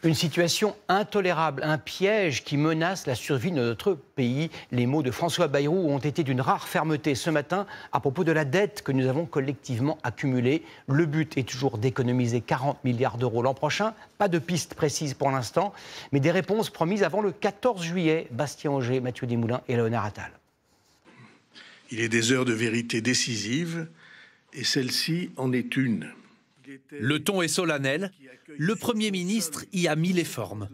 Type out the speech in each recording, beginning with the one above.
Une situation intolérable, un piège qui menace la survie de notre pays. Les mots de François Bayrou ont été d'une rare fermeté ce matin à propos de la dette que nous avons collectivement accumulée. Le but est toujours d'économiser 40 milliards d'euros l'an prochain. Pas de piste précise pour l'instant, mais des réponses promises avant le 14 juillet. Bastien Auger, Mathieu Desmoulins et Léonard Attal. Il est des heures de vérité décisives et celle-ci en est une. Le ton est solennel. Le Premier ministre y a mis les formes.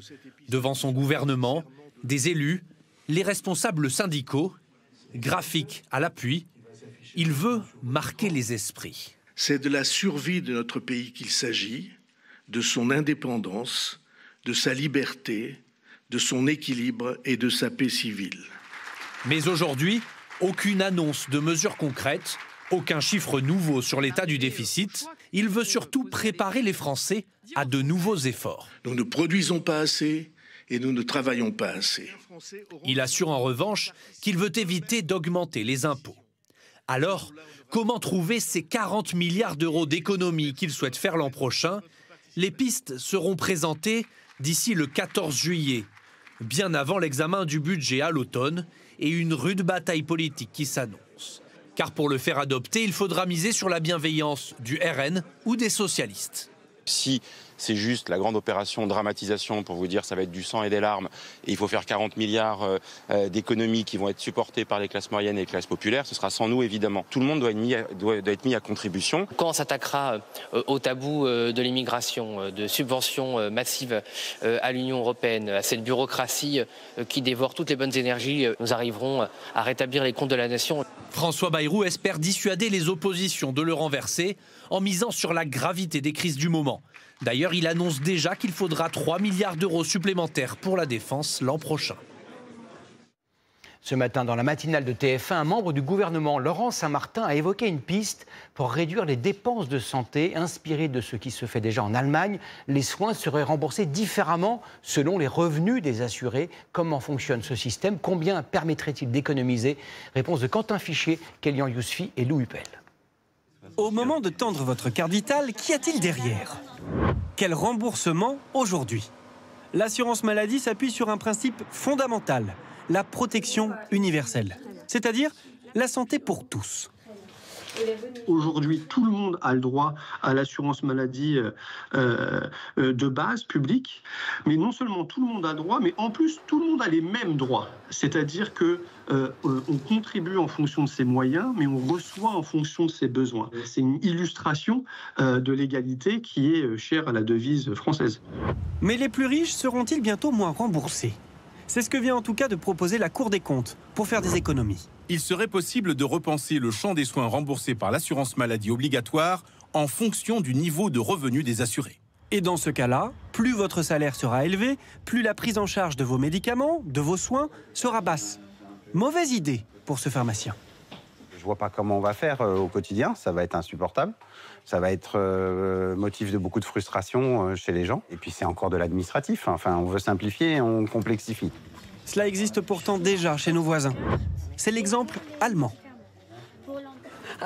Devant son gouvernement, des élus, les responsables syndicaux, graphiques à l'appui, il veut marquer les esprits. C'est de la survie de notre pays qu'il s'agit, de son indépendance, de sa liberté, de son équilibre et de sa paix civile. Mais aujourd'hui, aucune annonce de mesures concrètes, aucun chiffre nouveau sur l'état du déficit. Il veut surtout préparer les Français à de nouveaux efforts. Nous ne produisons pas assez et nous ne travaillons pas assez. Il assure en revanche qu'il veut éviter d'augmenter les impôts. Alors, comment trouver ces 40 milliards d'euros d'économies qu'il souhaite faire l'an prochain? Les pistes seront présentées d'ici le 14 juillet, bien avant l'examen du budget à l'automne et une rude bataille politique qui s'annonce. Car pour le faire adopter, il faudra miser sur la bienveillance du RN ou des socialistes. Si c'est juste la grande opération de dramatisation pour vous dire ça va être du sang et des larmes et il faut faire 40 milliards d'économies qui vont être supportées par les classes moyennes et les classes populaires, ce sera sans nous évidemment. Tout le monde doit être mis à contribution. Quand on s'attaquera au tabou de l'immigration, de subventions massives à l'Union européenne, à cette bureaucratie qui dévore toutes les bonnes énergies, nous arriverons à rétablir les comptes de la nation. François Bayrou espère dissuader les oppositions de le renverser en misant sur la gravité des crises du moment. D'ailleurs, il annonce déjà qu'il faudra 3 milliards d'euros supplémentaires pour la défense l'an prochain. Ce matin, dans la matinale de TF1, un membre du gouvernement, Laurent Saint-Martin, a évoqué une piste pour réduire les dépenses de santé. Inspiré de ce qui se fait déjà en Allemagne, les soins seraient remboursés différemment selon les revenus des assurés. Comment fonctionne ce système? Combien permettrait-il d'économiser? Réponse de Quentin Fichier, Kélian Yousfi et Lou Huppel. Au moment de tendre votre carte vitale, qu'y a-t-il derrière? Quel remboursement aujourd'hui? L'assurance maladie s'appuie sur un principe fondamental, la protection universelle, c'est-à-dire la santé pour tous. Aujourd'hui, tout le monde a le droit à l'assurance maladie de base, publique. Mais non seulement tout le monde a le droit, mais en plus, tout le monde a les mêmes droits. C'est-à-dire qu'on contribue en fonction de ses moyens, mais on reçoit en fonction de ses besoins. C'est une illustration de l'égalité qui est chère à la devise française. Mais les plus riches seront-ils bientôt moins remboursés? C'est ce que vient en tout cas de proposer la Cour des comptes pour faire des économies. Il serait possible de repenser le champ des soins remboursés par l'assurance maladie obligatoire en fonction du niveau de revenu des assurés. Et dans ce cas-là, plus votre salaire sera élevé, plus la prise en charge de vos médicaments, de vos soins, sera basse. Mauvaise idée pour ce pharmacien. Je ne vois pas comment on va faire au quotidien, ça va être insupportable. Ça va être motif de beaucoup de frustration chez les gens. Et puis c'est encore de l'administratif, enfin on veut simplifier, on complexifie. Cela existe pourtant déjà chez nos voisins. C'est l'exemple allemand.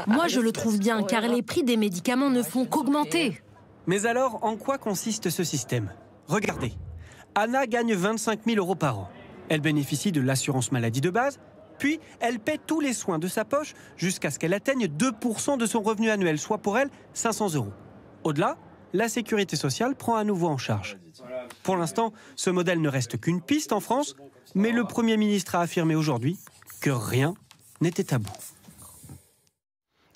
Moi je le trouve bien car les prix des médicaments ne font qu'augmenter. Mais alors en quoi consiste ce système? Regardez, Anna gagne 25 000 € par an. Elle bénéficie de l'assurance maladie de base, puis elle paie tous les soins de sa poche jusqu'à ce qu'elle atteigne 2% de son revenu annuel, soit pour elle 500 €. Au-delà, la sécurité sociale prend à nouveau en charge. Pour l'instant, ce modèle ne reste qu'une piste en France, mais le Premier ministre a affirmé aujourd'hui que rien n'était tabou.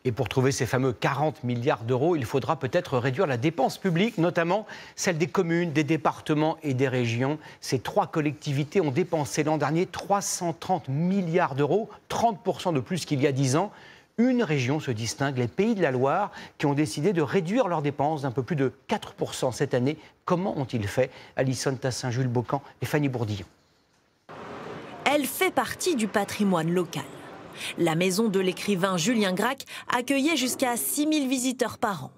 Et pour trouver ces fameux 40 milliards d'euros, il faudra peut-être réduire la dépense publique, notamment celle des communes, des départements et des régions. Ces trois collectivités ont dépensé l'an dernier 330 milliards d'euros, 30% de plus qu'il y a 10 ans. Une région se distingue, les Pays de la Loire, qui ont décidé de réduire leurs dépenses d'un peu plus de 4% cette année. Comment ont-ils fait? Alison Tassin, Jules Bocan et Fanny Bourdillon. Elle fait partie du patrimoine local. La maison de l'écrivain Julien Gracq accueillait jusqu'à 6 000 visiteurs par an.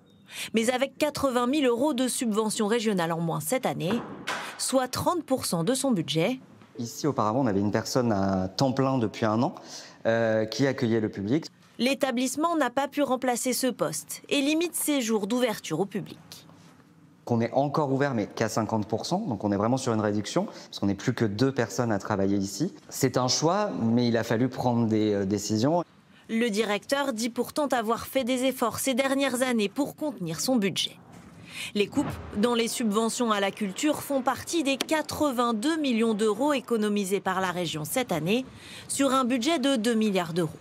Mais avec 80 000 € de subventions régionales en moins cette année, soit 30% de son budget. Ici, auparavant, on avait une personne à temps plein depuis 1 an qui accueillait le public. L'établissement n'a pas pu remplacer ce poste et limite ses jours d'ouverture au public. qu'on est encore ouvert, mais qu'à 50%. Donc on est vraiment sur une réduction, parce qu'on n'est plus que 2 personnes à travailler ici. C'est un choix, mais il a fallu prendre des décisions. Le directeur dit pourtant avoir fait des efforts ces dernières années pour contenir son budget. Les coupes dans les subventions à la culture font partie des 82 millions d'euros économisés par la région cette année sur un budget de 2 milliards d'euros.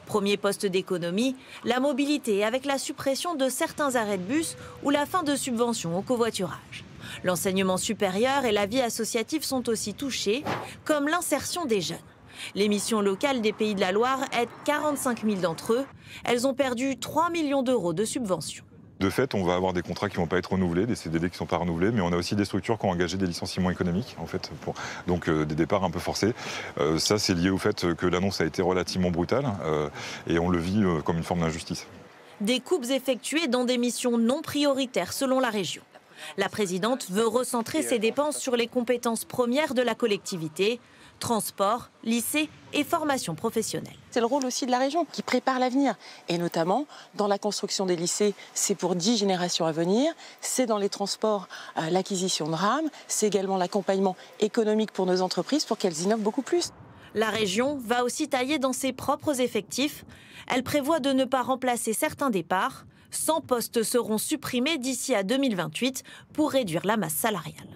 Premier poste d'économie, la mobilité avec la suppression de certains arrêts de bus ou la fin de subventions au covoiturage. L'enseignement supérieur et la vie associative sont aussi touchés, comme l'insertion des jeunes. Les missions locales des Pays de la Loire aident 45 000 d'entre eux. Elles ont perdu 3 millions d'euros de subventions. De fait, on va avoir des contrats qui ne vont pas être renouvelés, des CDD qui ne sont pas renouvelés, mais on a aussi des structures qui ont engagé des licenciements économiques, en fait, donc des départs un peu forcés. Ça, c'est lié au fait que l'annonce a été relativement brutale et on le vit comme une forme d'injustice. Des coupes effectuées dans des missions non prioritaires selon la région. La présidente veut recentrer ses dépenses sur les compétences premières de la collectivité, transport, lycée et formation professionnelle. C'est le rôle aussi de la région qui prépare l'avenir. Et notamment, dans la construction des lycées, c'est pour 10 générations à venir. C'est dans les transports, l'acquisition de rames. C'est également l'accompagnement économique pour nos entreprises pour qu'elles innovent beaucoup plus. La région va aussi tailler dans ses propres effectifs. Elle prévoit de ne pas remplacer certains départs. 100 postes seront supprimés d'ici à 2028 pour réduire la masse salariale.